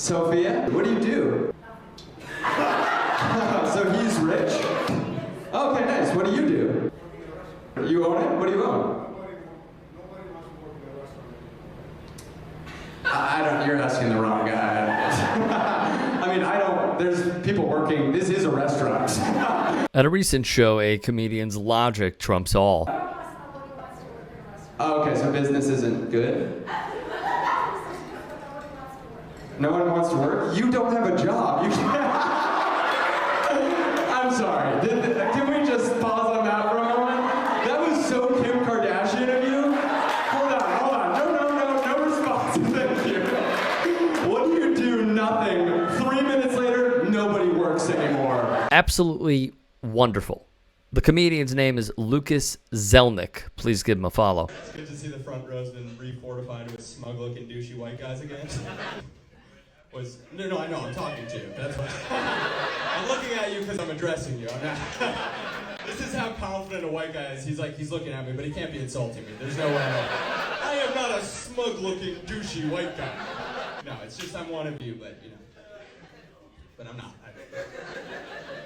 Sophia, what do you do? So he's rich? Okay, nice. What do you do? You own it? What do you own? I don't, you're asking the wrong guy. I mean, I don't, there's people working, this is a restaurant. At a recent show, a comedian's logic trumps all. Oh, okay, so business isn't good? No one wants to work? You don't have a job. You can't. I'm sorry. Can we just pause on that for a moment? That was so Kim Kardashian of you. Hold on. No response. Thank you. What do you do? Nothing. 3 minutes later, nobody works anymore. Absolutely wonderful. The comedian's name is Lucas Zelnick. Please give him a follow. It's good to see the front row's been re-fortified with smug-looking, douchey white guys again. No, I know, I'm talking to you. That's what. I'm looking at you because I'm addressing you. I'm not. This is how confident a white guy is. He's looking at me, but he can't be insulting me. There's no way. I am not a smug-looking, douchey white guy. No, it's just I'm one of you, but you know. But I'm not.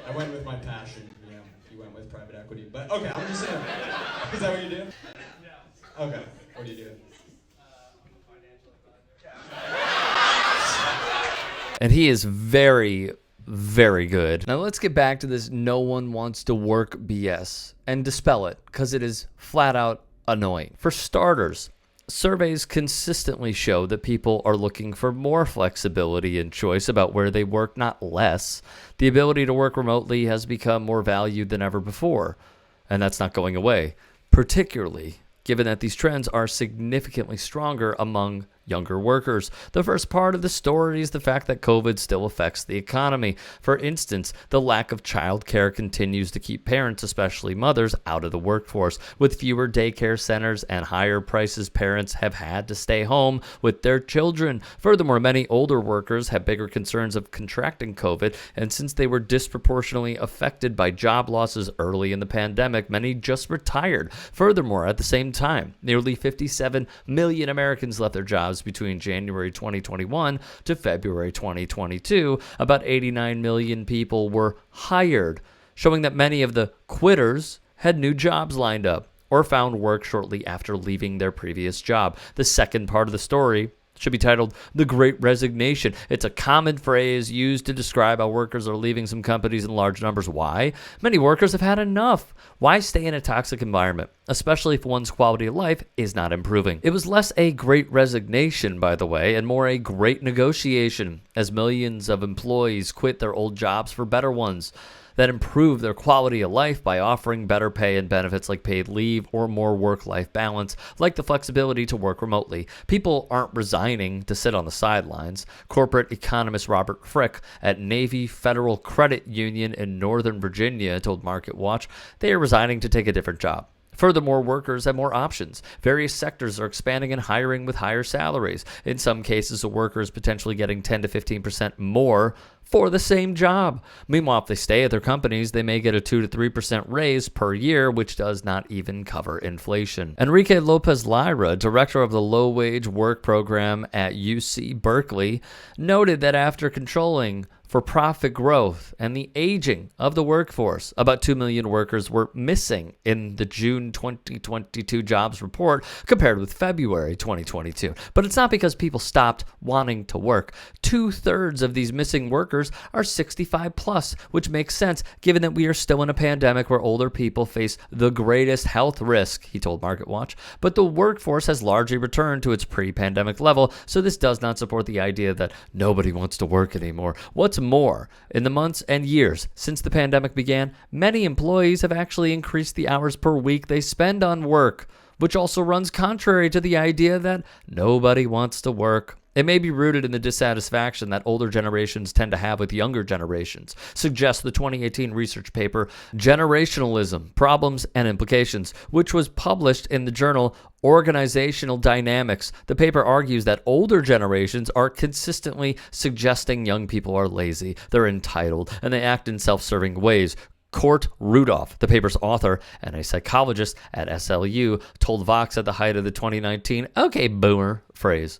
I went with my passion. You know, you went with private equity. But okay, I'm just saying. Is that what you do? Yeah. Okay. What do you do? And he is very, very good. Now let's get back to this no one wants to work BS and dispel it, because it is flat out annoying. For starters, surveys consistently show that people are looking for more flexibility and choice about where they work, not less. The ability to work remotely has become more valued than ever before, and that's not going away, particularly given that these trends are significantly stronger among younger workers. The first part of the story is the fact that COVID still affects the economy. For instance, the lack of childcare continues to keep parents, especially mothers, out of the workforce. With fewer daycare centers and higher prices, parents have had to stay home with their children. Furthermore, many older workers have bigger concerns of contracting COVID, and since they were disproportionately affected by job losses early in the pandemic, many just retired. Furthermore, at the same time, nearly 57 million Americans left their jobs between January 2021 to February 2022. About 89 million people were hired, showing that many of the quitters had new jobs lined up or found work shortly after leaving their previous job. The second part of the story should be titled The Great Resignation. It's a common phrase used to describe how workers are leaving some companies in large numbers. Why? Many workers have had enough. Why stay in a toxic environment, especially if one's quality of life is not improving? It was less a great resignation, by the way, and more a great negotiation, as millions of employees quit their old jobs for better ones that improve their quality of life by offering better pay and benefits like paid leave or more work-life balance, like the flexibility to work remotely. People aren't resigning to sit on the sidelines. Corporate economist Robert Frick at Navy Federal Credit Union in Northern Virginia told MarketWatch they are resigning to take a different job. Furthermore, workers have more options. Various sectors are expanding and hiring with higher salaries. In some cases, a worker is potentially getting 10 to 15% more for the same job. Meanwhile, if they stay at their companies, they may get a 2 to 3% raise per year, which does not even cover inflation. Enrique Lopez Lyra, director of the low-wage work program at UC Berkeley, noted that after controlling for profit growth and the aging of the workforce, about 2 million workers were missing in the June 2022 jobs report compared with February 2022. But it's not because people stopped wanting to work. 2/3 of these missing workers are 65 plus, which makes sense given that we are still in a pandemic where older people face the greatest health risk, he told MarketWatch. But the workforce has largely returned to its pre-pandemic level, so this does not support the idea that nobody wants to work anymore. What's more, in the months and years since the pandemic began, many employees have actually increased the hours per week they spend on work, which also runs contrary to the idea that nobody wants to work. It may be rooted in the dissatisfaction that older generations tend to have with younger generations, suggests the 2018 research paper Generationalism, Problems and Implications, which was published in the journal Organizational Dynamics. The paper argues that older generations are consistently suggesting young people are lazy, they're entitled, and they act in self-serving ways. Court Rudolph, the paper's author and a psychologist at SLU, told Vox at the height of the 2019 "Okay, boomer" phrase.